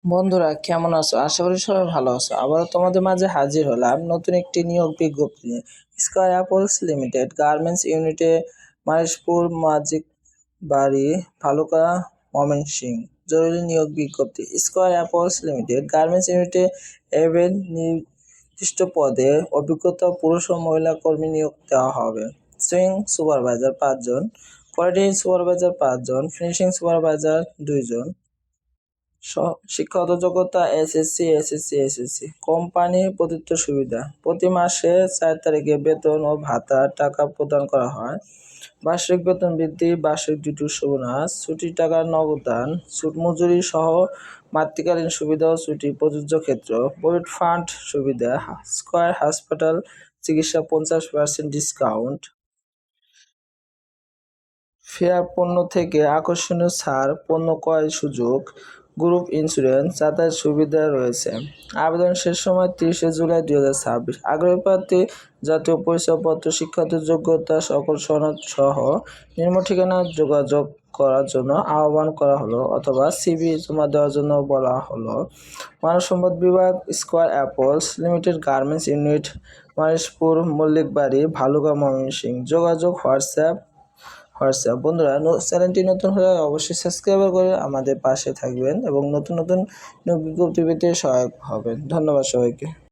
বন্ধুরা কেমন আছো? আশা করি সবাই ভালো আছো। আবারও তোমাদের মাঝে হাজির হলাম নতুন একটি নিয়োগ বিজ্ঞপ্তি নিয়ে। স্কয়ার অ্যাপলস লিমিটেড গার্মেন্টস ইউনিটে মাহেশপুর মাজিক বাড়ি ভালুকা ময়মনসিংহ। জরুরি নিয়োগ বিজ্ঞপ্তি। স্কয়ার অ্যাপলস লিমিটেড গার্মেন্টস ইউনিটে এভেন নির্দিষ্ট পদে অভিজ্ঞতা পুরুষ ও মহিলা কর্মী নিয়োগ দেওয়া হবে। সুইং সুপারভাইজার ৫ জন, কোয়ালিটি সুপারভাইজার ৫ জন, ফিনিশিং সুপারভাইজার ২ জন। শিক্ষাগত যোগ্যতা এসএসসি। কোম্পানি প্রদত্ত সুবিধা: প্রতি মাসে ৪ তারিখে বেতন ও ভাতার টাকা প্রদান করা হয়। বার্ষিক বেতন বৃদ্ধি, বার্ষিক ডিউটি উৎসব বোনাস, ছুটির টাকা নগদান, ছুট মজুরি সহ মাতৃকালীন সুবিধা ও ছুটি প্রযোজ্য ক্ষেত্র, প্রভিডেন্ট ফান্ড সুবিধা, স্কয়ার হাসপাতাল চিকিৎসা ৫০% ডিসকাউন্ট, ফেয়ার পণ্য থেকে আকর্ষণীয় ছাড়, পণ্য ক্রয়ের সুযোগ, গ্রুপ ইন্স্যুরেন্স, যাতায়াত সুবিধা রয়েছে। আবেদন শেষ সময় ৩০ জুলাই ২০২৬। আগ্রহী প্রার্থী জাতীয় পরিচয়পত্র, শিক্ষাগত যোগ্যতা, সকল সনদ সহ নিম্ন ঠিকানায় যোগাযোগ করার জন্য আহ্বান করা হলো অথবা সিভি জমা দেওয়ার জন্য বলা হলো। মানব সম্পদ বিভাগ, square apples limited garments unit, Maheshpur Mallikbari, Bhaluka Mymensingh. যোগাযোগ হোয়াটসঅ্যাপ। বন্ধুরা, চ্যানেলটি নতুন হলে অবশ্যই সাবস্ক্রাইব করে আমাদের পাশে থাকবেন এবং নতুন নতুন বিজ্ঞপ্তি পেতে সহায়ক হবেন। ধন্যবাদ সবাইকে।